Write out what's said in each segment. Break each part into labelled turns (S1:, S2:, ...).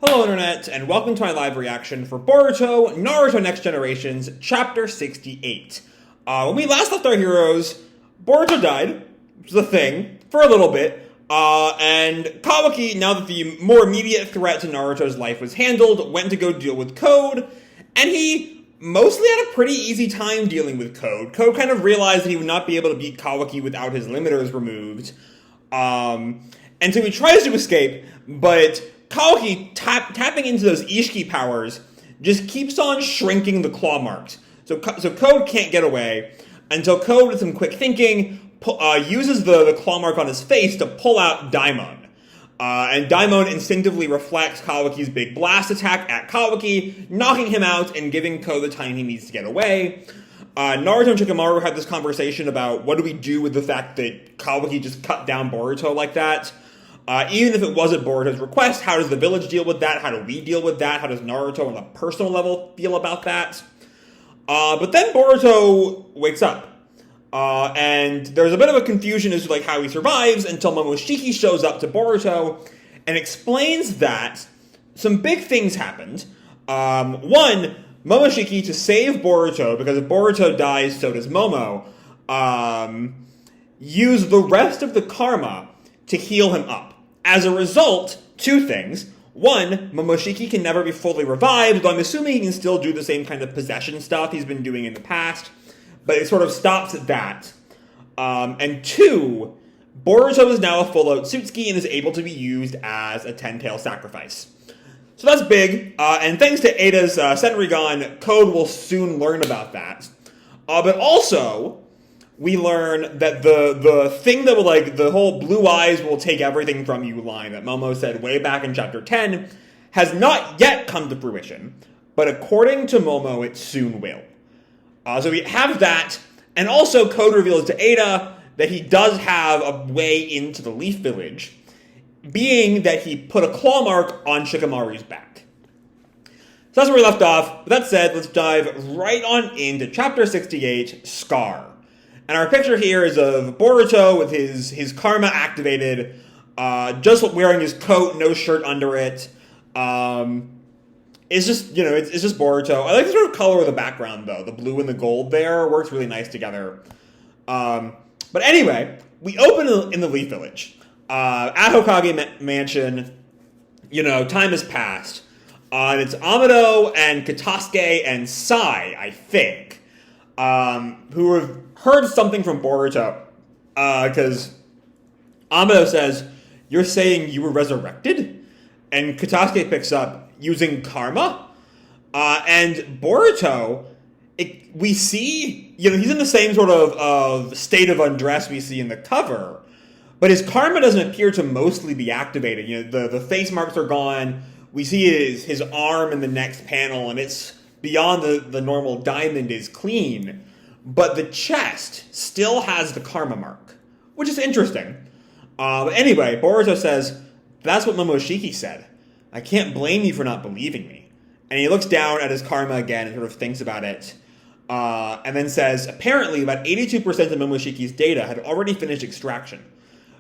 S1: Hello Internet, and welcome to my live reaction for Boruto, Naruto Next Generations, Chapter 68. When we last left our heroes, Boruto died, which is a thing, for a little bit, and Kawaki, now that the more immediate threat to Naruto's life was handled, went to go deal with Code, and he mostly had a pretty easy time dealing with Code. Code kind of realized that he would not be able to beat Kawaki without his limiters removed, and so he tries to escape, but Kawaki, tapping into those Ishiki powers, just keeps on shrinking the claw marks. So Code can't get away until Code, with some quick thinking, uses the claw mark on his face to pull out Daimon. And Daimon instinctively reflects Kawaki's big blast attack at Kawaki, knocking him out and giving Code the time he needs to get away. Naruto and Shikamaru had this conversation about what do we do with the fact that Kawaki just cut down Boruto like that. Even if it wasn't Boruto's request, how does the village deal with that? How do we deal with that? How does Naruto on a personal level feel about that? But then Boruto wakes up. And there's a bit of a confusion as to like how he survives until Momoshiki shows up to Boruto and explains that some big things happened. One, Momoshiki, to save Boruto, because if Boruto dies, so does Momo, used the rest of the karma to heal him up. As a result, two things. One, Momoshiki can never be fully revived, though I'm assuming he can still do the same kind of possession stuff he's been doing in the past, but it sort of stops at that. And two, Boruto is now a full Otsutsuki and is able to be used as a 10-tail sacrifice. So that's big, and thanks to Eida's Senrigan, Code will soon learn about that. But also, we learn that the thing that will, like, the whole blue eyes will take everything from you line that Momo said way back in Chapter 10 has not yet come to fruition, but according to Momo, it soon will. So we have that, and also Code reveals to Eida that he does have a way into the Leaf Village, being that he put a claw mark on Shikamaru's back. So that's where we left off. With that said, let's dive right on into Chapter 68, Scar. And our picture here is of Boruto with his karma activated, just wearing his coat, no shirt under it. It's just, it's just Boruto. I like the sort of color of the background, though. The blue and the gold there works really nice together. But anyway, we open in the Leaf Village. At Hokage Mansion, time has passed. And it's Amado and Katasuke and Sai, I think, who have heard something from Boruto, because Amado says, "You're saying you were resurrected?" And Katasuke picks up, "Using karma?" And Boruto, we see, he's in the same sort of state of undress we see in the cover, but his karma doesn't appear to mostly be activated. The face marks are gone. We see his arm in the next panel, and it's beyond the normal diamond is clean. But the chest still has the karma mark, which is interesting. But anyway, Boruto says, "That's what Momoshiki said. I can't blame you for not believing me." And he looks down at his karma again and sort of thinks about it. And then says, apparently about 82% of Momoshiki's data had already finished extraction.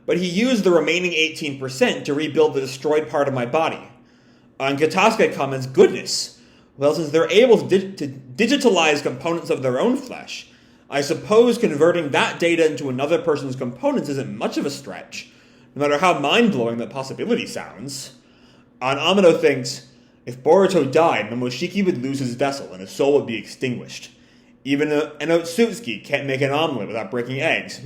S1: But he used the remaining 18% to rebuild the destroyed part of my body. And Katasuke comments, "Goodness. Well, since they're able to digitalize components of their own flesh, I suppose converting that data into another person's components isn't much of a stretch, no matter how mind-blowing that possibility sounds." And Amado thinks, if Boruto died, Momoshiki would lose his vessel and his soul would be extinguished. Even an Otsutsuki can't make an omelet without breaking eggs,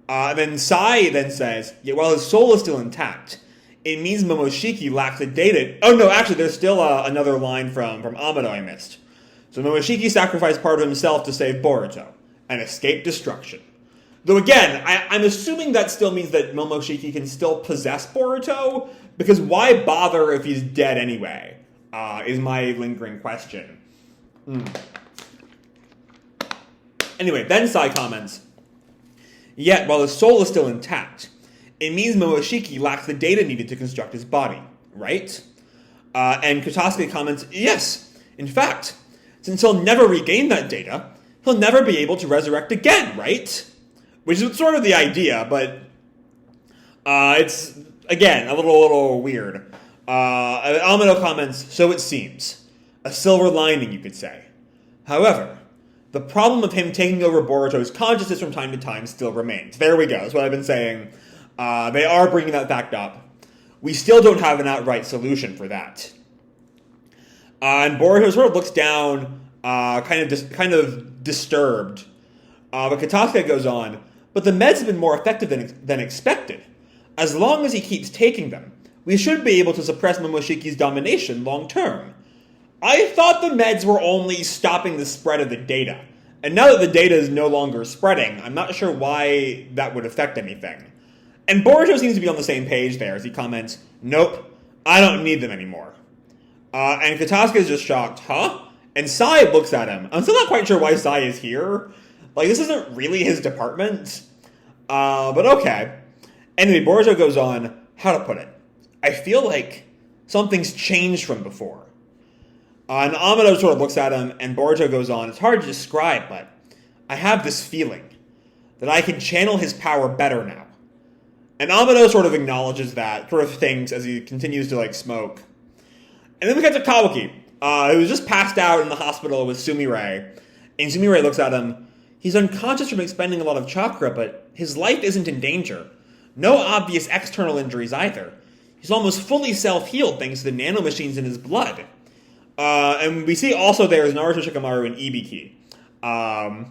S1: And then Sai then says, "Yeah, while his soul is still intact, it means Momoshiki lacks the data." Oh no, actually, there's still another line from Amado I missed. So Momoshiki sacrificed part of himself to save Boruto and escape destruction. Though again, I'm assuming that still means that Momoshiki can still possess Boruto, because why bother if he's dead anyway, is my lingering question. Anyway, then Sai comments, "Yet, while his soul is still intact, it means Momoshiki lacks the data needed to construct his body, right?" And Katasuke comments, "Yes, in fact, since he'll never regain that data, he'll never be able to resurrect again, right?" Which is sort of the idea, but it's, again, a little weird. Amado comments, so it seems. A silver lining, you could say. However, the problem of him taking over Boruto's consciousness from time to time still remains. There we go. That's what I've been saying. They are bringing that fact up. We still don't have an outright solution for that. And Boruto sort of looks down, kind of disturbed. But Katasuke goes on, but the meds have been more effective than expected. As long as he keeps taking them, we should be able to suppress Momoshiki's domination long term. I thought the meds were only stopping the spread of the data. And now that the data is no longer spreading, I'm not sure why that would affect anything. And Boruto seems to be on the same page there as he comments, nope, I don't need them anymore. And Katasuke is just shocked, huh? And Sai looks at him. I'm still not quite sure why Sai is here. Like, this isn't really his department. But okay. Anyway, Boruto goes on, how to put it? I feel like something's changed from before. And Amado sort of looks at him, and Boruto goes on, it's hard to describe, but I have this feeling that I can channel his power better now. And Amado sort of acknowledges that, sort of thinks as he continues to, smoke. And then we get to Kawaki, who was just passed out in the hospital with Sumire. And Sumire looks at him. He's unconscious from expending a lot of chakra, but his life isn't in danger. No obvious external injuries either. He's almost fully self-healed thanks to the nanomachines in his blood. And we see also there's Naruto, Shikamaru, and Ibiki. I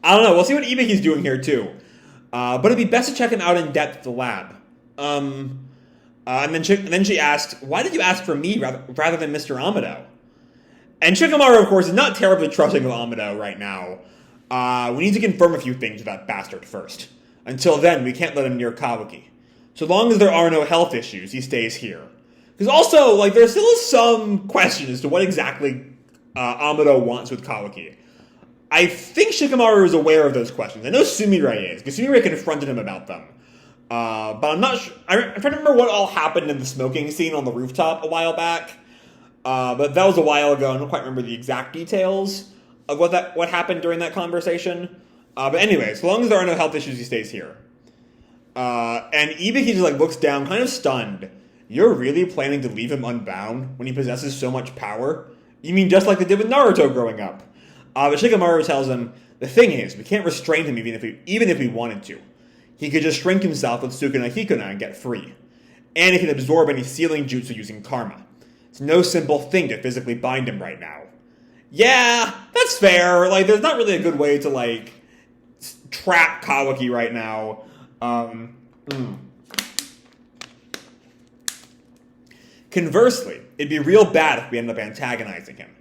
S1: don't know. We'll see what Ibiki's doing here, too. But it'd be best to check him out in depth at the lab. And then she asked, why did you ask for me rather than Mr. Amado? And Shikamaru, of course, is not terribly trusting of Amado right now. We need to confirm a few things with that bastard first. Until then, we can't let him near Kawaki. So long as there are no health issues, he stays here. Because also, there still is some question as to what exactly Amado wants with Kawaki. I think Shikamaru is aware of those questions. I know Sumire is, because Sumire confronted him about them. But I'm not sure. I'm trying to remember what all happened in the smoking scene on the rooftop a while back. But that was a while ago. I don't quite remember the exact details of what happened during that conversation. But anyway, so long as there are no health issues, he stays here. And Ibiki just looks down, kind of stunned. You're really planning to leave him unbound when he possesses so much power? You mean just like they did with Naruto growing up? But Shikamaru tells him, the thing is, we can't restrain him even if we wanted to. He could just shrink himself with Sukuna Hikuna and get free. And he can absorb any sealing jutsu using karma. It's no simple thing to physically bind him right now. Yeah, that's fair. There's not really a good way to, trap Kawaki right now. Conversely, it'd be real bad if we end up antagonizing him.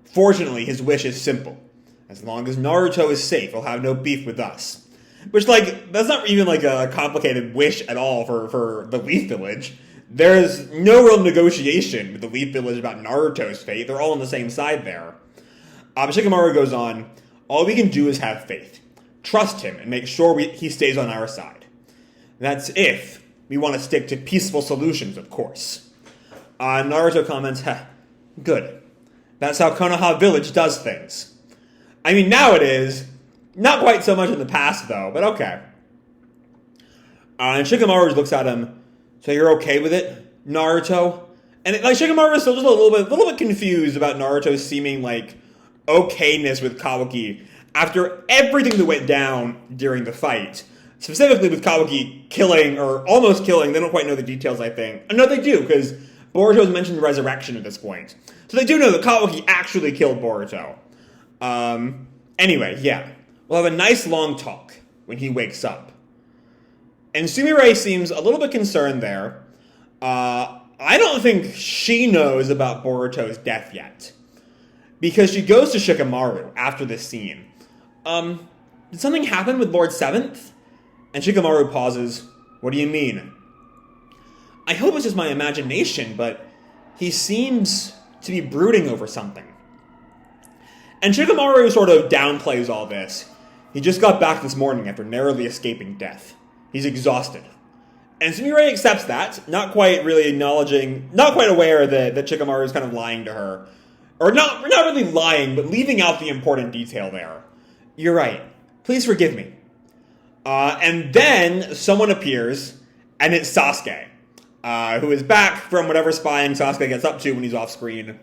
S1: Fortunately, his wish is simple. As long as Naruto is safe, he'll have no beef with us. Which, that's not even, a complicated wish at all for the Leaf Village. There's no real negotiation with the Leaf Village about Naruto's fate. They're all on the same side there. Shikamaru goes on, all we can do is have faith. Trust him and make sure he stays on our side. That's if we want to stick to peaceful solutions, of course. Naruto comments, good. That's how Konoha Village does things. I mean, now it is. Not quite so much in the past, though, but okay. And Shikamaru looks at him, so you're okay with it, Naruto? And Shikamaru is still just a little bit confused about Naruto's seeming, okayness with Kawaki after everything that went down during the fight. Specifically with Kawaki killing, or almost killing, they don't quite know the details, I think. No, they do, because Boruto's mentioned resurrection at this point. So they do know that Kawaki actually killed Boruto. Anyway, yeah. We'll have a nice long talk when he wakes up. And Sumire seems a little bit concerned there. I don't think she knows about Boruto's death yet. Because she goes to Shikamaru after this scene. Did something happen with Lord Seventh? And Shikamaru pauses. What do you mean? I hope it's just my imagination, but he seems to be brooding over something. And Shikamaru sort of downplays all this. He just got back this morning after narrowly escaping death. He's exhausted. And Sumire accepts that, not quite really acknowledging, not quite aware that Shikamaru is kind of lying to her. Or not really lying, but leaving out the important detail there. You're right. Please forgive me. And then someone appears, and it's Sasuke. who is back from whatever spying Sasuke gets up to when he's off screen.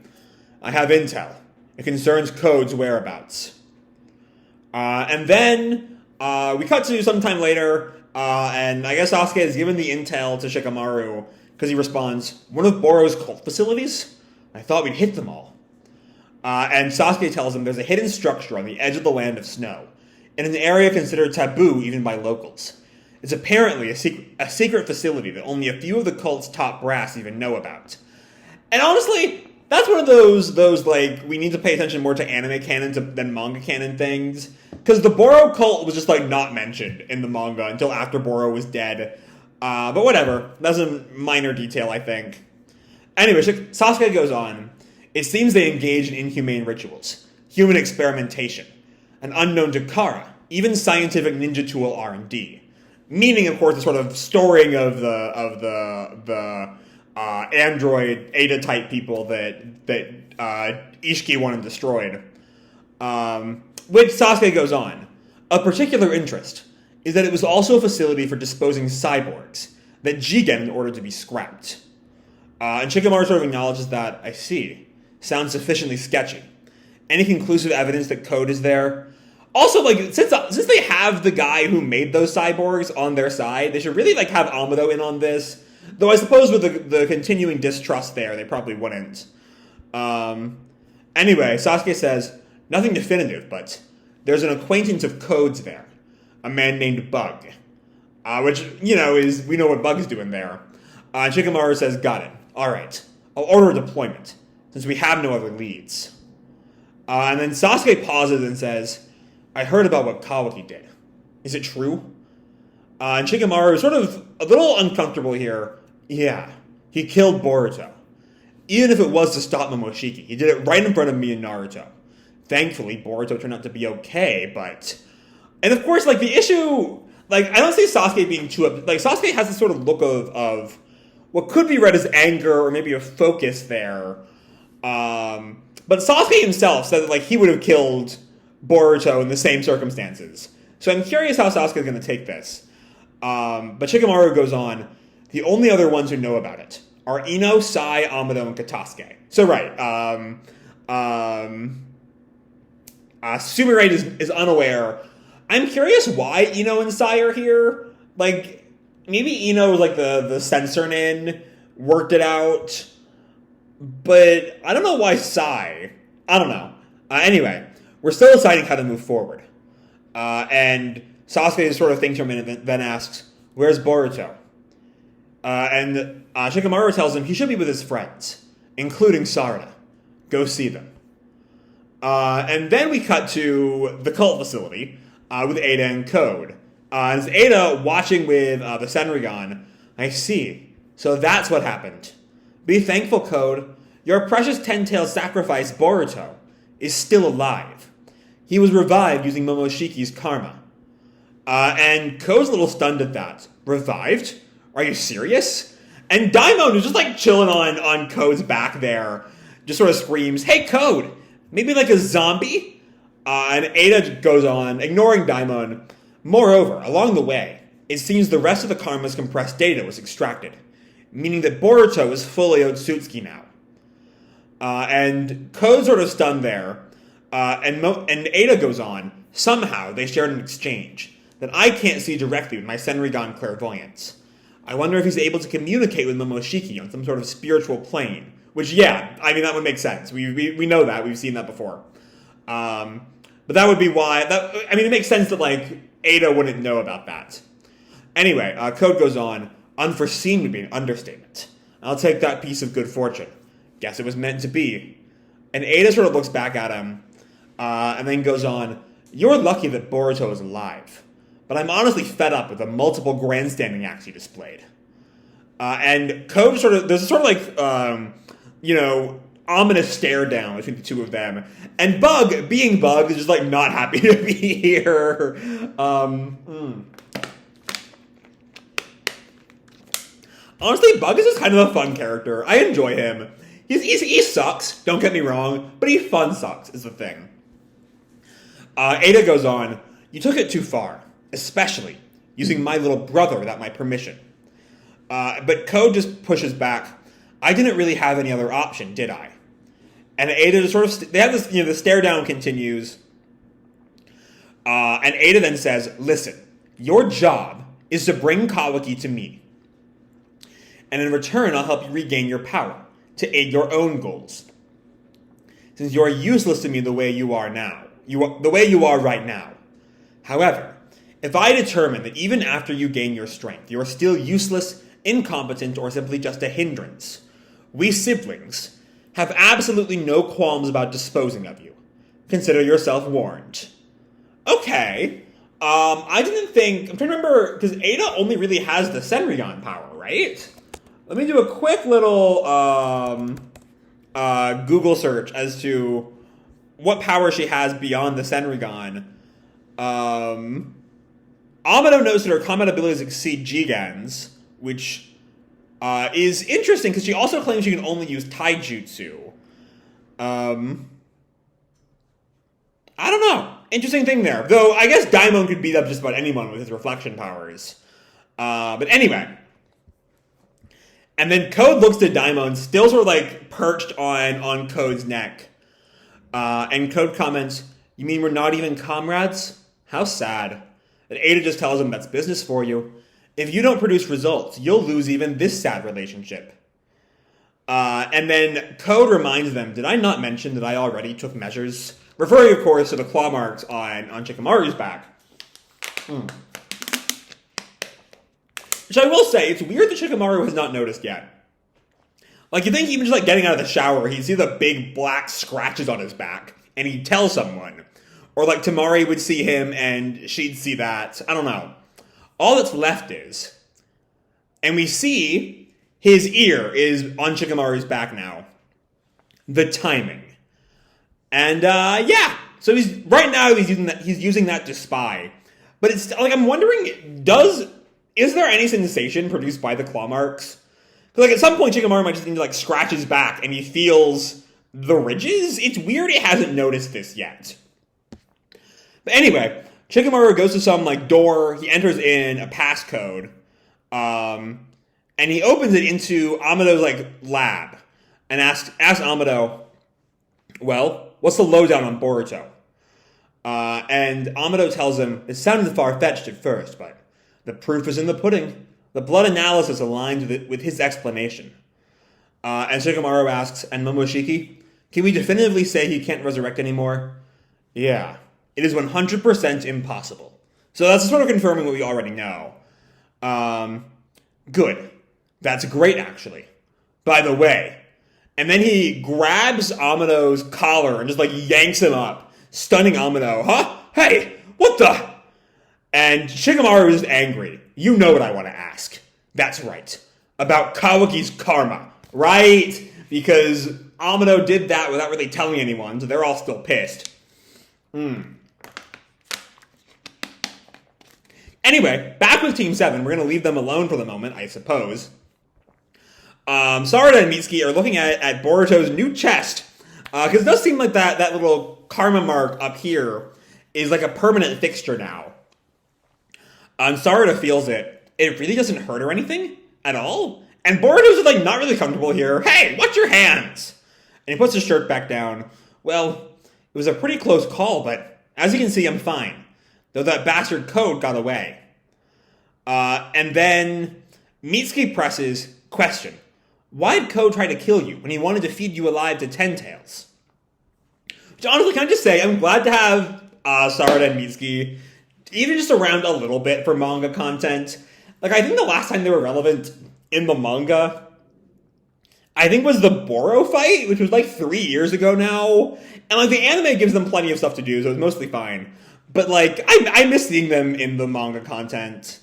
S1: I have intel. It concerns Code's whereabouts. And then we cut to sometime later, and I guess Sasuke has given the intel to Shikamaru because he responds, "One of Boro's cult facilities? I thought we'd hit them all." And Sasuke tells him there's a hidden structure on the edge of the land of snow, in an area considered taboo even by locals. It's apparently a secret facility that only a few of the cult's top brass even know about. And honestly, that's one of those like, we need to pay attention more to anime canon than manga canon things. Because the Boro cult was just, like, not mentioned in the manga until after Boro was dead. But whatever. That's a minor detail, I think. Anyway, Sasuke goes on. It seems they engage in inhumane rituals, human experimentation, and unknown to Kara, even scientific ninja tool R&D. Meaning, of course, the sort of storing of the android Eida type people that Ishiki wanted destroyed. Which Sasuke goes on. Of particular interest is that it was also a facility for disposing cyborgs that Jigen ordered to be scrapped. And Shikamaru sort of acknowledges that. I see. Sounds sufficiently sketchy. Any conclusive evidence that Code is there? Also, like, since they have the guy who made those cyborgs on their side, they should really, like, have Amado in on this. Though I suppose with the continuing distrust there, they probably wouldn't. Anyway, Sasuke says, nothing definitive, but there's an acquaintance of Code's there. A man named Bug. Which, you know, we know what Bug is doing there. Shikamaru says, got it. Alright. I'll order a deployment, since we have no other leads. And then Sasuke pauses and says, I heard about what Kawaki did. Is it true? And Shikamaru is sort of a little uncomfortable here. Yeah, he killed Boruto. Even if it was to stop Momoshiki, he did it right in front of me and Naruto. Thankfully, Boruto turned out to be okay, but... And of course, like, the issue... Like, I don't see Sasuke being too... Like, Sasuke has this sort of look of what could be read as anger or maybe a focus there. But Sasuke himself said that, like, he would have killed Boruto in the same circumstances. So I'm curious how Sasuke is going to take this. But Shikamaru goes on, the only other ones who know about it are Ino, Sai, Amado, and Katasuke. So right, Sumire is unaware. I'm curious why Ino and Sai are here. Like, maybe Ino, like, the censor nin worked it out. But I don't know why Sai. I don't know. Anyway, we're still deciding how to move forward. And Sasuke sort of thinks for a minute, then asks, where's Boruto? And Shikamaru tells him he should be with his friends, including Sarada. Go see them. And then we cut to the cult facility with Eida and Code. And it's Eida watching with the Senrigan. I see. So that's what happened. Be thankful, Code. Your precious ten-tailed sacrifice, Boruto, is still alive. He was revived using Momoshiki's karma. And Code's a little stunned at that. Revived? Are you serious? And Daimon is just like chilling on Code's back there. Just sort of screams, hey Code, maybe like a zombie? And Eida goes on, ignoring Daimon. Moreover, along the way, it seems the rest of the karma's compressed data was extracted, meaning that Boruto is fully Otsutsuki now. And Code's sort of stunned there. And Eida goes on, somehow they shared an exchange that I can't see directly with my Senrigan clairvoyance. I wonder if he's able to communicate with Momoshiki on some sort of spiritual plane. Which, yeah, I mean, that would make sense. We know that. We've seen that before. But that would be why... it makes sense that, like, Eida wouldn't know about that. Anyway, Code goes on, unforeseen would be an understatement. I'll take that piece of good fortune. Guess it was meant to be. And Eida sort of looks back at him, and then goes on, you're lucky that Boruto is alive. But I'm honestly fed up with the multiple grandstanding acts he displayed. And Code there's a sort of like, ominous stare down between the two of them. And Bug, being Bug, is just like not happy to be here. Honestly, Bug is just kind of a fun character. I enjoy him. He sucks, don't get me wrong, but he fun sucks is the thing. Eida goes on, you took it too far. Especially using my little brother without my permission. But Code just pushes back. I didn't really have any other option, did I? And Eida just sort of, they have this, the stare down continues. And Eida then says, listen, your job is to bring Kawaki to me. And in return, I'll help you regain your power to aid your own goals. Since you are useless to me the way you are now, the way you are right now. However, if I determine that even after you gain your strength, you are still useless, incompetent, or simply just a hindrance, we siblings have absolutely no qualms about disposing of you. Consider yourself warned. Okay. I didn't think... I'm trying to remember, because Eida only really has the Senryuan power, right? Let me do a quick little Google search as to what power she has beyond the Senryuan. Amado knows that her combat abilities exceed Jigen's, which is interesting because she also claims she can only use Taijutsu. I don't know. Interesting thing there. Though, I guess Daimon could beat up just about anyone with his reflection powers. But anyway. And then Code looks to Daimon, still sort of like perched on Code's neck. And Code comments, you mean we're not even comrades? How sad. And Eida just tells him that's business for you. If you don't produce results, you'll lose even this sad relationship. And then Code reminds them, did I not mention that I already took measures? Referring, of course, to the claw marks on Shikamaru's back. Which I will say, it's weird that Shikamaru has not noticed yet. Like, you think even just like getting out of the shower, he'd see the big black scratches on his back, and he'd tell someone. Or like Tamari would see him and she'd see that. I don't know. All that's left is, and we see his ear is on Shikamaru's back now. The timing. And yeah, so he's using that to spy. But it's like I'm wondering, is there any sensation produced by the claw marks? Because like at some point Shikamaru might just need to like scratch his back and he feels the ridges. It's weird he hasn't noticed this yet. But anyway, Shikamaru goes to some like door. He enters in a passcode, and he opens it into Amado's like lab, and asks Amado, "Well, what's the lowdown on Boruto?" And Amado tells him it sounded far-fetched at first, but the proof is in the pudding. The blood analysis aligns with his explanation. And Shikamaru asks, "And Momoshiki, can we definitively say he can't resurrect anymore?" "Yeah. It is 100% impossible." So that's sort of confirming what we already know. Good. That's great, actually. By the way. And then he grabs Amado's collar and just like yanks him up, stunning Amado. Huh? Hey, what the? And Shikamaru is angry. You know what I want to ask. That's right. About Kawaki's karma. Right? Because Amado did that without really telling anyone, so they're all still pissed. Anyway, back with Team 7. We're going to leave them alone for the moment, I suppose. Sarada and Mitsuki are looking at Boruto's new chest. Because it does seem like that little karma mark up here is like a permanent fixture now. And Sarada feels it. It really doesn't hurt or anything at all. And Boruto's like not really comfortable here. Hey, watch your hands! And he puts his shirt back down. Well, it was a pretty close call, but as you can see, I'm fine. Though that bastard Code got away. And then Mitsuki presses, question. Why'd Code try to kill you when he wanted to feed you alive to Ten Tails? Which honestly, can I just say, I'm glad to have Sarada and Mitsuki even just around a little bit for manga content. Like, I think the last time they were relevant in the manga, I think was the Boro fight, which was like 3 years ago now. And like the anime gives them plenty of stuff to do, so it's mostly fine. But like, I miss seeing them in the manga content.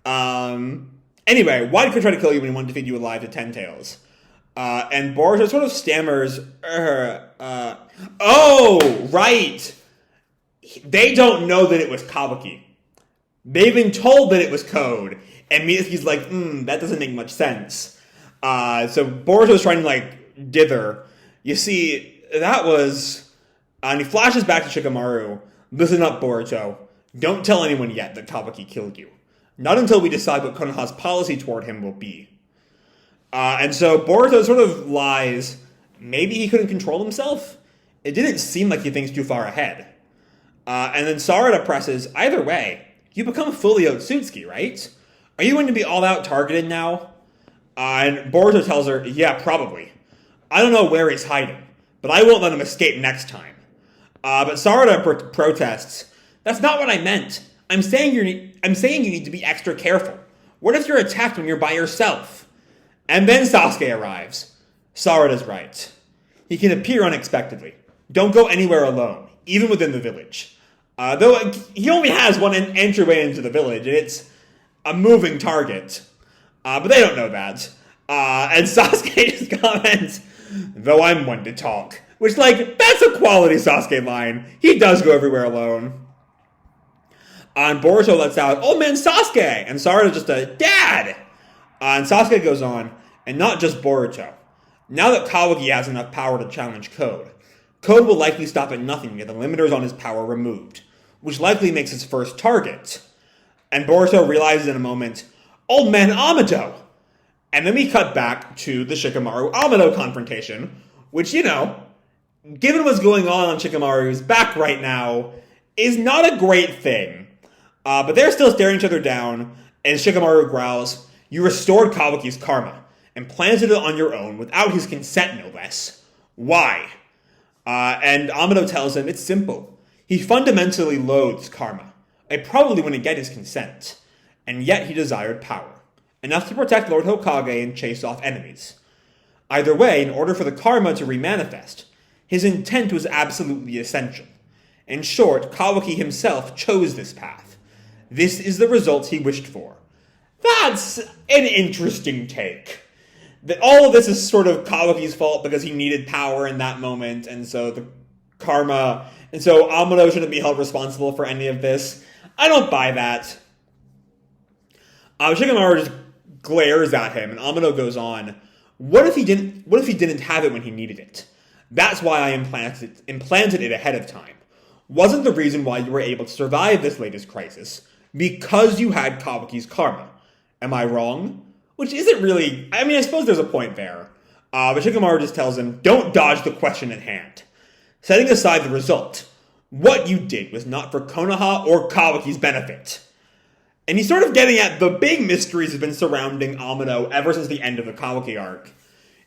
S1: Anyway, why did Code try to kill you when he wanted to feed you alive to Ten Tails? And Boruto sort of stammers, oh, right. They don't know that it was Kawaki. They've been told that it was Code. And Mitsuki's like, that doesn't make much sense. So Boruto's trying to like dither. You see, that was, and he flashes back to Shikamaru. Listen up, Boruto. Don't tell anyone yet that Kawaki killed you. Not until we decide what Konoha's policy toward him will be. And so Boruto sort of lies. Maybe he couldn't control himself? It didn't seem like he thinks too far ahead. And then Sarada presses, either way, you become fully Otsutsuki, right? Are you going to be all out targeted now? And Boruto tells her, yeah, probably. I don't know where he's hiding, but I won't let him escape next time. But Sarada protests, that's not what I meant. I'm saying you need to be extra careful. What if you're attacked when you're by yourself? And then Sasuke arrives. Sarada's right. He can appear unexpectedly. Don't go anywhere alone, even within the village. Though he only has one entryway into the village, and it's a moving target. But they don't know that. And Sasuke just comments, though I'm one to talk. Which, that's a quality Sasuke line. He does go everywhere alone. And Boruto lets out, old man Sasuke! And Sarada's just a, dad! And Sasuke goes on, and not just Boruto. Now that Kawaki has enough power to challenge Code, Code will likely stop at nothing to get the limiters on his power removed, which likely makes his first target. And Boruto realizes in a moment, old man Amado! And then we cut back to the Shikamaru-Amado confrontation, which, given what's going on Shikamaru's back right now, is not a great thing. But they're still staring each other down, and Shikamaru growls, you restored Kawaki's karma, and planted it on your own without his consent, no less. Why? And Amado tells him it's simple. He fundamentally loathes karma. I probably wouldn't get his consent. And yet he desired power. Enough to protect Lord Hokage and chase off enemies. Either way, in order for the karma to remanifest, his intent was absolutely essential. In short, Kawaki himself chose this path. This is the result he wished for. That's an interesting take. That all of this is sort of Kawaki's fault because he needed power in that moment, and so the karma, and so Amado shouldn't be held responsible for any of this. I don't buy that. Shikamaru just glares at him, and Amado goes on, what if he didn't have it when he needed it? That's why I implanted it ahead of time. Wasn't the reason why you were able to survive this latest crisis because you had Kawaki's karma. Am I wrong? Which isn't really, I suppose there's a point there. But Shikamaru just tells him, don't dodge the question at hand. Setting aside the result, what you did was not for Konoha or Kawaki's benefit. And he's sort of getting at the big mysteries have been surrounding Amado ever since the end of the Kawaki arc.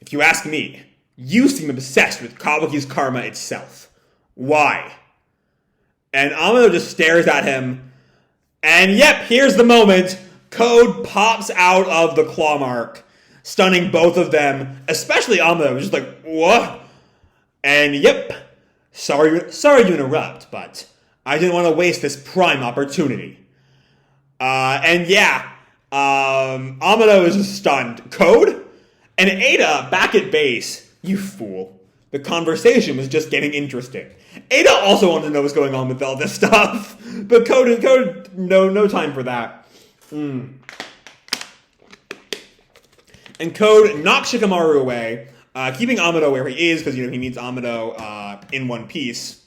S1: If you ask me, you seem obsessed with Kawaki's karma itself. Why? And Amado just stares at him, and yep, here's the moment. Code pops out of the claw mark, stunning both of them, especially Amado, just like, what? And yep, sorry to interrupt, but I didn't want to waste this prime opportunity. Amado is just stunned. Code? And Eida, back at base, you fool. The conversation was just getting interesting. Eida also wanted to know what's going on with all this stuff, but Code, no time for that. And Code knocks Shikamaru away, keeping Amado where he is, because he needs Amado in one piece.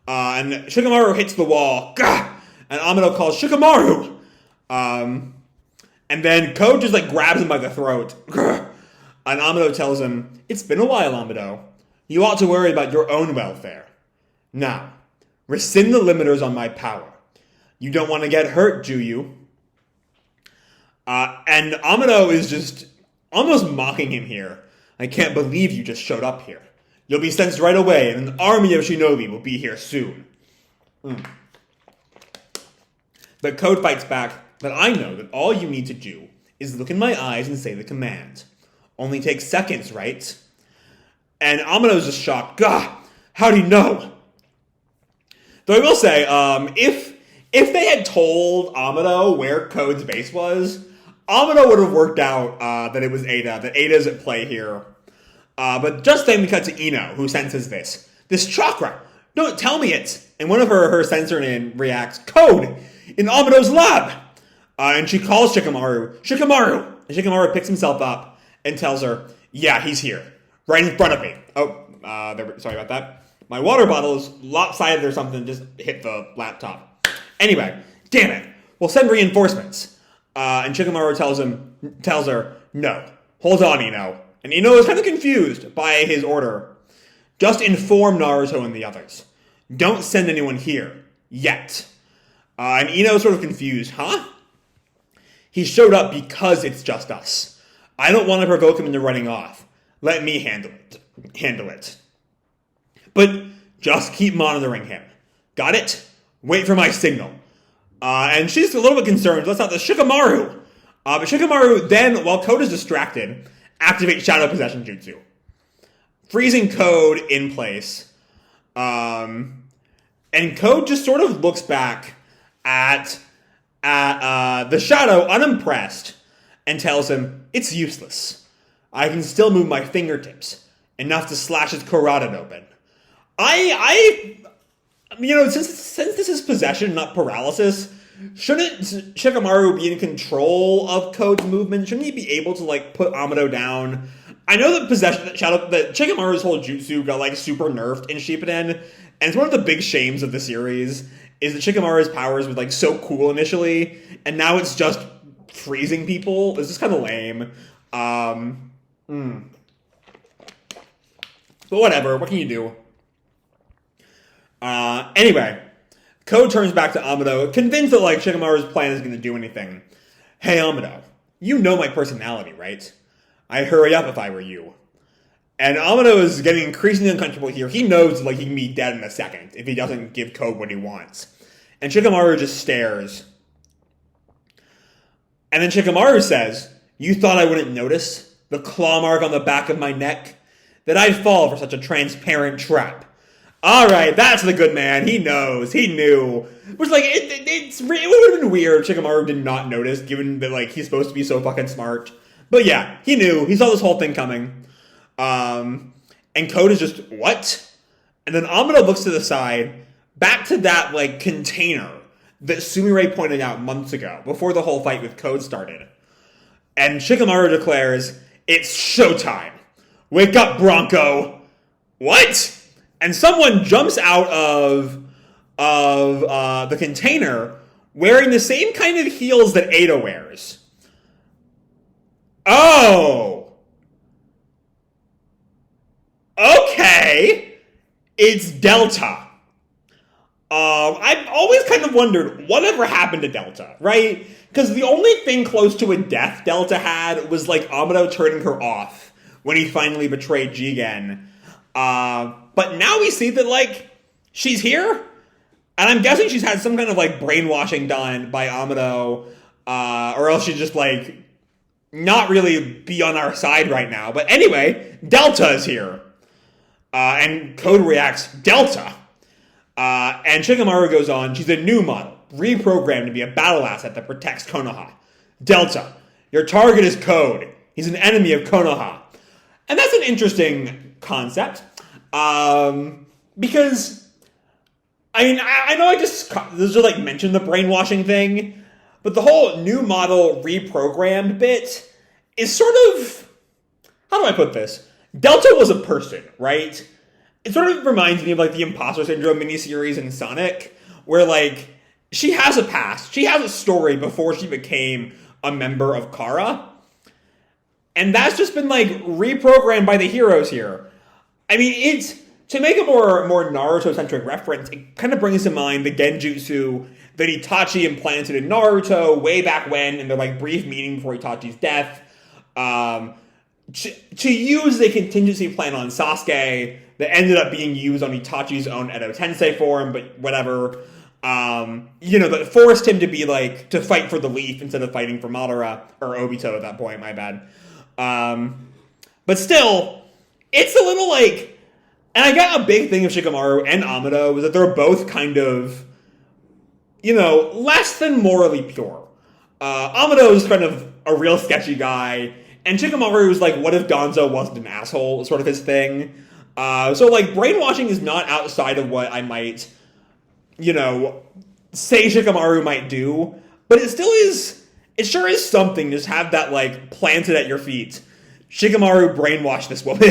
S1: And Shikamaru hits the wall, gah! And Amado calls Shikamaru! And then Code just grabs him by the throat. Gah! And Amado tells him, it's been a while, Amado. You ought to worry about your own welfare. Now, rescind the limiters on my power. You don't want to get hurt, do you? And Amado is just almost mocking him here. I can't believe you just showed up here. You'll be sensed right away, and an army of shinobi will be here soon. But Code fights back, but I know that all you need to do is look in my eyes and say the command. Only takes seconds, right? And Amado's just shocked. Gah! How do you know? Though I will say, if they had told Amado where Code's base was, Amado would have worked out that it was Eida, that Eida's at play here. But just then we cut to Ino, who senses this. This chakra! Don't tell me it! And one of her sensorin reacts, Code! In Amado's lab! And she calls Shikamaru, Shikamaru! And Shikamaru picks himself up and tells her, yeah, he's here. Right in front of me. Sorry about that. My water bottle is lopsided or something, just hit the laptop. Anyway, damn it. We'll send reinforcements. And Shikamaru tells her, no, hold on, Ino. And Ino is kind of confused by his order. Just inform Naruto and the others. Don't send anyone here. Yet. And Ino's sort of confused. Huh? He showed up because it's just us. I don't want to provoke him into running off. Let me handle it. But just keep monitoring him. Got it? Wait for my signal. And she's a little bit concerned. Let's not the Shikamaru. But Shikamaru then, while Code is distracted, activates Shadow Possession Jutsu. Freezing Code in place. And Code just sort of looks back at the Shadow, unimpressed, and tells him, it's useless. I can still move my fingertips, enough to slash his carotid open. Since this is possession, not paralysis, shouldn't Shikamaru be in control of Code's movement? Shouldn't he be able to, like, put Amado down? I know that that Shikamaru's whole jutsu got, like, super nerfed in Shippuden, and it's one of the big shames of the series, is that Shikamaru's powers were, like, so cool initially, and now it's just freezing people. It's just kind of lame. But whatever, what can you do? Anyway, Code turns back to Amado, convinced that, like, Shikamaru's plan is going to do anything. Hey, Amado, you know my personality, right? I'd hurry up if I were you. And Amado is getting increasingly uncomfortable here. He knows, like, he can be dead in a second if he doesn't give Code what he wants. And Shikamaru just stares. And then Shikamaru says, you thought I wouldn't notice the claw mark on the back of my neck? That I'd fall for such a transparent trap. Alright, that's the good man. He knows. He knew. Which, like, it would have been weird if Shikamaru did not notice, given that, like, he's supposed to be so fucking smart. But yeah, he knew. He saw this whole thing coming. And Code is just, what? And then Amado looks to the side, back to that, like, container that Sumire pointed out months ago, before the whole fight with Code started. And Shikamaru declares, it's showtime. Wake up, Bronco. What? And someone jumps out of the container wearing the same kind of heels that Eida wears. Oh. Okay. It's Delta. I've always kind of wondered whatever happened to Delta, right? Because the only thing close to a death Delta had was, like, Amado turning her off when he finally betrayed Jigen. But now we see that, like, she's here, and I'm guessing she's had some kind of, like, brainwashing done by Amado, or else she'd just, like, not really be on our side right now. But anyway, Delta is here. And Code reacts, Delta? And Shikamaru goes on, she's a new model, reprogrammed to be a battle asset that protects Konoha. Delta, your target is Code. He's an enemy of Konoha. And that's an interesting concept. Because, I mean, I know I just like mentioned the brainwashing thing, but the whole new model reprogrammed bit is sort of, how do I put this? Delta was a person, right? It sort of reminds me of, like, the Imposter Syndrome miniseries in Sonic, where, like, she has a past. She has a story before she became a member of Kara. And that's just been, like, reprogrammed by the heroes here. I mean, it's, to make a more Naruto-centric reference, it kind of brings to mind the Genjutsu that Itachi implanted in Naruto way back when, in their, like, brief meeting before Itachi's death. To use a contingency plan on Sasuke that ended up being used on Itachi's own Edo Tensei form, but whatever. That forced him to be, like, to fight for the leaf instead of fighting for Madara, or Obito at that point, my bad. But still, it's a little, like, and I got a big thing of Shikamaru and Amado was that they're both kind of, less than morally pure. Amado is kind of a real sketchy guy, and Shikamaru was like, what if Gonzo wasn't an asshole, sort of his thing. So, like, brainwashing is not outside of what I might, say Shikamaru might do, but it still is, it sure is something to just have that, like, planted at your feet. Shikamaru brainwashed this woman.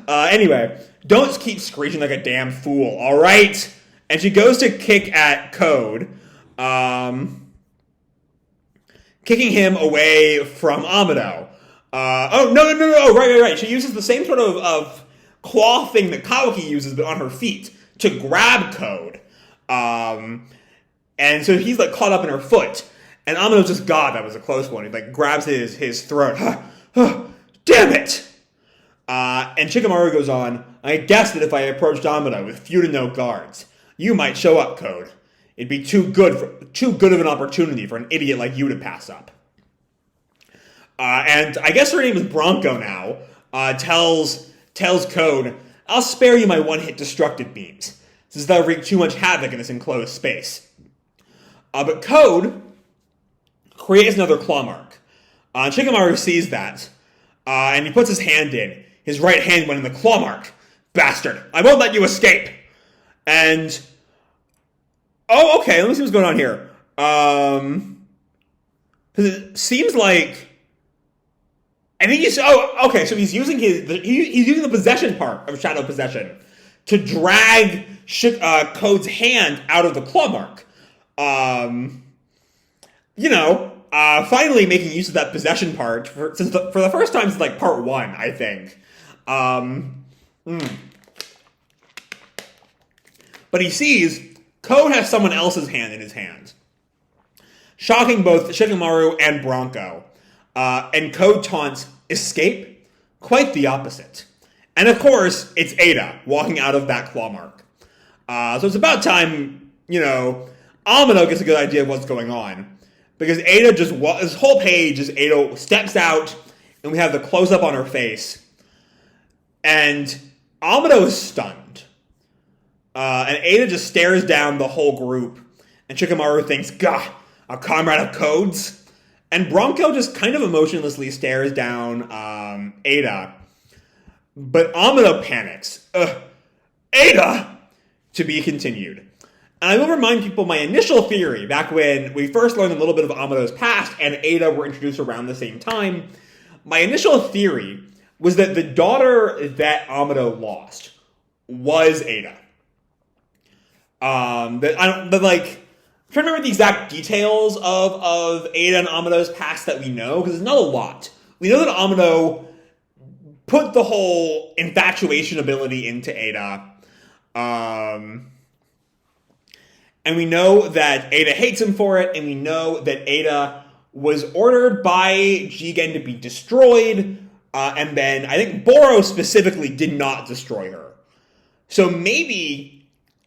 S1: Anyway, don't keep screeching like a damn fool, alright? And she goes to kick at Code. And kicking him away from Amado. No, right. She uses the same sort of claw thing that Kawaki uses, but on her feet, to grab Code. And so he's like caught up in her foot. And Amado's just, God, that was a close one. He like grabs his throat. Damn it! And Shikamaru goes on, I guessed that if I approached Amado with few to no guards, you might show up, Code. It'd be too good of an opportunity for an idiot like you to pass up. And I guess her name is Bronco now, tells Code, I'll spare you my one-hit destructive beams, since they'll wreak too much havoc in this enclosed space. But Code creates another claw mark. Shikamaru sees that, and he puts his hand in. His right hand went in the claw mark. Bastard, I won't let you escape! And, okay, let me see what's going on here. It seems like, I think so he's using he's using the possession part of Shadow Possession to drag Code's hand out of the claw mark. Finally making use of that possession part for the first time since like part 1, I think. But he sees Code has someone else's hand in his hand, shocking both Shikamaru and Bronco. And Code taunts, escape? Quite the opposite. And of course, it's Eida walking out of that claw mark. So it's about time, Amado gets a good idea of what's going on. Because Eida this whole page is Eida steps out, and we have the close-up on her face. And Amado is stunned. And Eida just stares down the whole group. And Shikamaru thinks, Gah, a comrade of Code's? And Bronco just kind of emotionlessly stares down Eida. But Amado panics. Eida! To be continued. And I will remind people my initial theory, back when we first learned a little bit of Amado's past and Eida were introduced around the same time, my initial theory was that the daughter that Amado lost was Eida. I'm trying to remember the exact details of Eida and Amado's past that we know, because it's not a lot. We know that Amado put the whole infatuation ability into Eida. And we know that Eida hates him for it, and we know that Eida was ordered by Jigen to be destroyed, and then I think Boro specifically did not destroy her. So maybe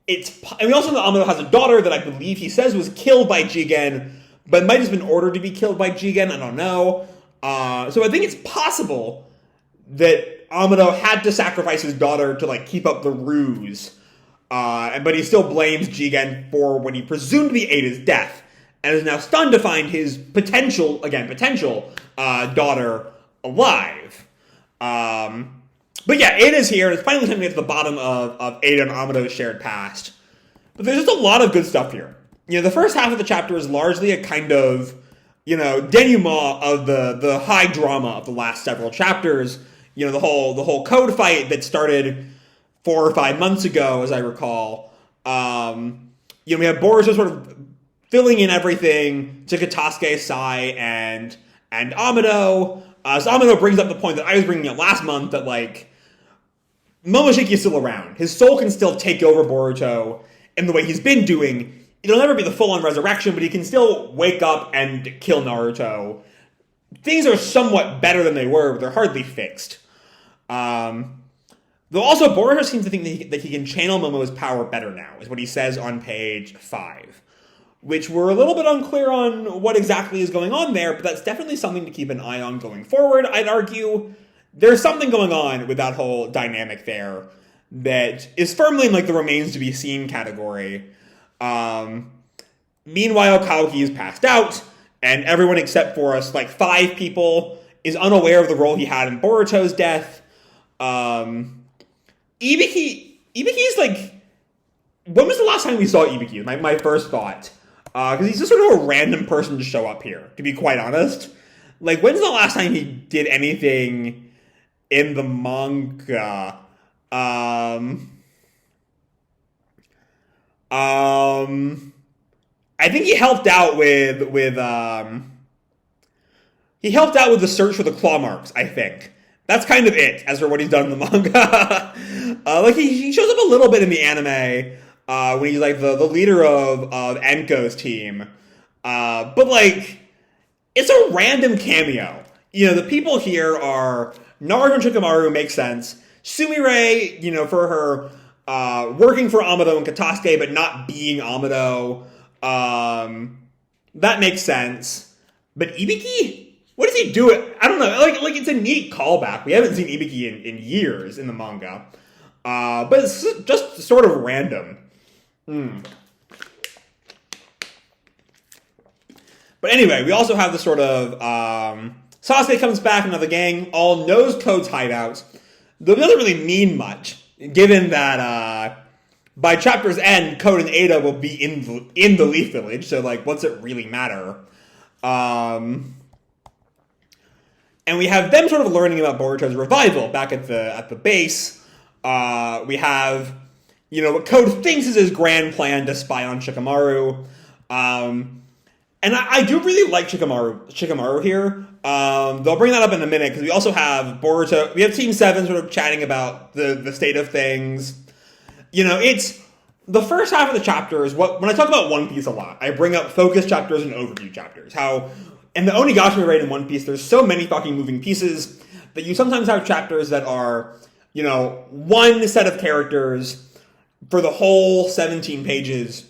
S1: and we also know that Amado has a daughter that I believe he says was killed by Jigen, but might have been ordered to be killed by Jigen, I don't know. So I think it's possible that Amado had to sacrifice his daughter to daughter to keep up the ruse. But he still blames Jigen for what he presumed to be Eida's death, and is now stunned to find his potential daughter alive. But yeah, Eida's here, and it's finally time to get to the bottom of Eida and Amado's shared past. But there's just a lot of good stuff here. The first half of the chapter is largely a kind of, denouement of the high drama of the last several chapters. The whole Code fight that started 4 or 5 months ago, as I recall. We have Boruto sort of filling in everything to Katasuke, Sai, and Amado. So Amado brings up the point that I was bringing up last month, that, Momoshiki is still around. His soul can still take over Boruto in the way he's been doing. It'll never be the full-on resurrection, but he can still wake up and kill Naruto. Things are somewhat better than they were, but they're hardly fixed. Though also, Boruto seems to think that he can channel Momo's power better now, is what he says on page 5. Which we're a little bit unclear on what exactly is going on there, but that's definitely something to keep an eye on going forward, I'd argue. There's something going on with that whole dynamic there that is firmly in, the remains to be seen category. Meanwhile, Kawaki is passed out, and everyone except for us, 5 people, is unaware of the role he had in Boruto's death. Ibuki's when was the last time we saw Ibuki? My first thought. Because he's just sort of a random person to show up here, to be quite honest. When's the last time he did anything in the manga? I think he helped out with he helped out with the search for the claw marks, I think. That's kind of it, as for what he's done in the manga. Like, he shows up a little bit in the anime, when he's, like, the leader of Enko's team. But, like, it's a random cameo. You know, the people here are Naruto and Shikamaru, makes sense. Sumire, for her working for Amado and Katasuke, but not being Amado. That makes sense. But Ibiki? What does he do? I don't know. Like it's a neat callback. We haven't seen Ibiki in years in the manga. But it's just sort of random. But anyway, we also have the sort of Sasuke comes back, another gang, all knows Code's hideouts. Though it doesn't really mean much, given that by chapter's end, Code and Eida will be in the Leaf Village. So, like, what's it really matter? And we have them sort of learning about Boruto's revival back at the base. We have, what Code thinks is his grand plan to spy on Shikamaru. And I do really like Shikamaru here. They'll bring that up in a minute, because we also have Boruto. We have Team 7 sort of chatting about the state of things. It's the first half of the chapter is when I talk about One Piece a lot, I bring up focus chapters and overview chapters. How in the Onigashima raid in One Piece, there's so many fucking moving pieces that you sometimes have chapters that are, one set of characters for the whole 17 pages.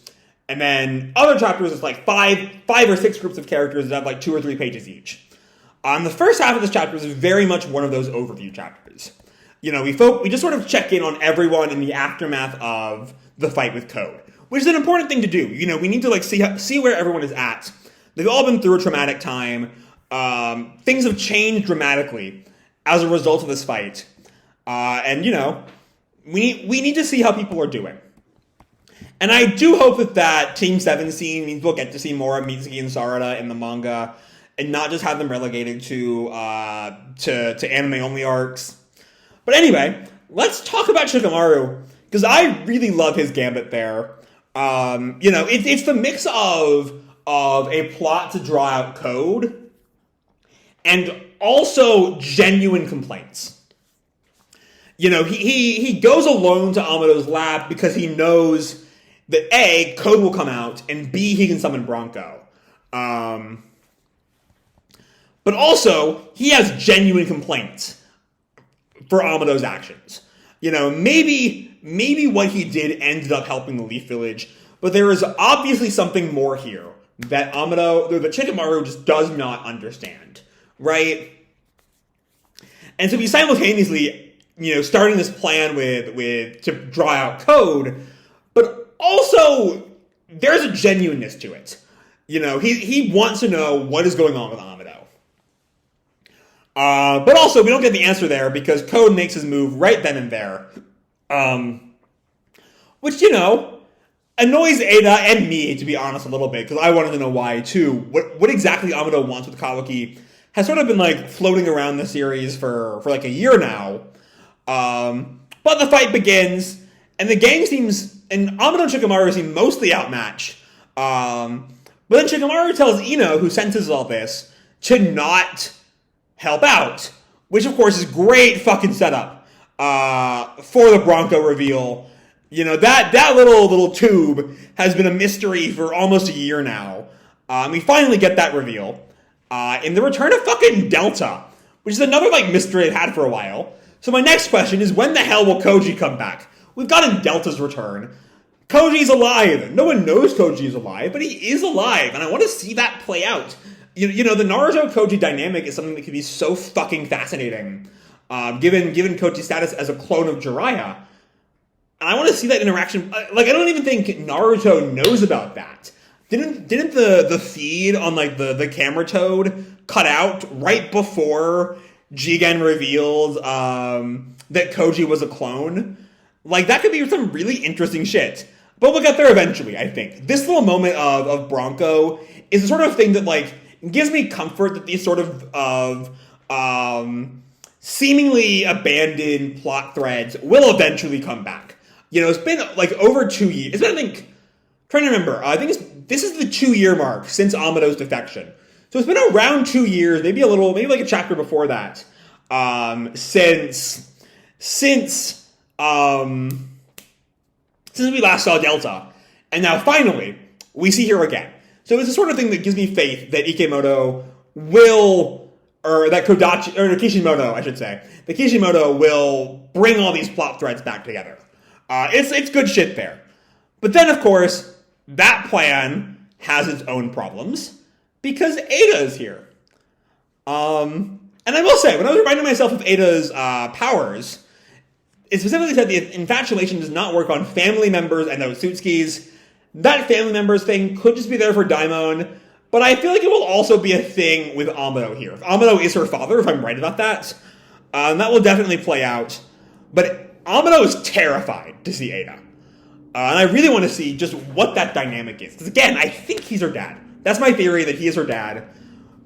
S1: And then other chapters is like five or six groups of characters that have like 2 or 3 pages each. The first half of this chapter is very much one of those overview chapters. We just sort of check in on everyone in the aftermath of the fight with Code, which is an important thing to do. We need to like see where everyone is at. They've all been through a traumatic time. Things have changed dramatically as a result of this fight, and we need to see how people are doing. And I do hope that Team 7 scene means we'll get to see more of Mitsuki and Sarada in the manga, and not just have them relegated to anime-only arcs. But anyway, let's talk about Shikamaru, because I really love his gambit there. It's the mix of a plot to draw out Code, and also genuine complaints. He goes alone to Amado's lab because he knows that A, Code will come out, and B, he can summon Bronco. But also, he has genuine complaints for Amado's actions. Maybe what he did ended up helping the Leaf Village, but there is obviously something more here that Shikamaru just does not understand, right? And so he's simultaneously, starting this plan to draw out Code, but also, there's a genuineness to it. He wants to know what is going on with Amado. But also, we don't get the answer there because Code makes his move right then and there. Which, annoys Eida and me, to be honest, a little bit, because I wanted to know why, too. What exactly Amado wants with Kawaki has sort of been, like, floating around the series for like, a year now. But the fight begins, and the gang and Amado and Shikamaru seem mostly outmatched. But then Shikamaru tells Ino, who senses all this, to not help out. Which, of course, is great fucking setup for the Bronco reveal. That little tube has been a mystery for almost a year now. We finally get that reveal. In the return of fucking Delta, which is another, mystery I've had for a while. So my next question is, when the hell will Koji come back? We've gotten Delta's return. Koji's alive. No one knows Koji is alive, but he is alive, and I want to see that play out. The Naruto-Koji dynamic is something that could be so fucking fascinating, given Koji's status as a clone of Jiraiya. And I want to see that interaction. I don't even think Naruto knows about that. Didn't the feed on, the camera toad cut out right before Jigen revealed that Koji was a clone? That could be some really interesting shit. But we'll get there eventually, I think. This little moment of Bronco is the sort of thing that, gives me comfort that these sort of seemingly abandoned plot threads will eventually come back. It's been, over 2 years. It's been, trying to remember. I think this is the 2-year mark since Amado's defection. So it's been around 2 years, maybe like a chapter before that, since we last saw Delta. And now finally, we see her again. So it's the sort of thing that gives me faith that Ikemoto will, or that Kodachi, or Kishimoto, I should say, that Kishimoto will bring all these plot threads back together. It's good shit there. But then, of course, that plan has its own problems, because Eida is here. And I will say, when I was reminding myself of Eida's powers, it specifically said the infatuation does not work on family members and Otsutskis. That family members thing could just be there for Daimon, but I feel like it will also be a thing with Amado here. If Amado is her father, if I'm right about that, that will definitely play out. But Amado is terrified to see Eida. And I really want to see just what that dynamic is. Because again, I think he's her dad. That's my theory, that he is her dad.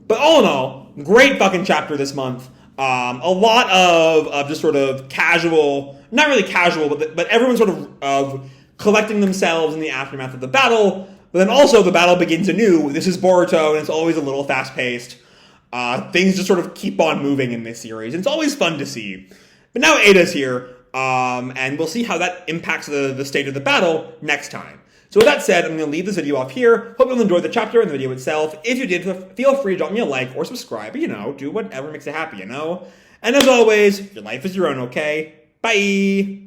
S1: But all in all, great fucking chapter this month. A lot of just sort of casual, not really casual, but everyone sort of collecting themselves in the aftermath of the battle. But then also the battle begins anew. This is Boruto, and it's always a little fast-paced. Things just sort of keep on moving in this series. And it's always fun to see. But now Eida's here, and we'll see how that impacts the state of the battle next time. So with that said, I'm going to leave this video off here. Hope you'll enjoy the chapter and the video itself. If you did, feel free to drop me a like or subscribe. Do whatever makes you happy, And as always, your life is your own, okay? Bye!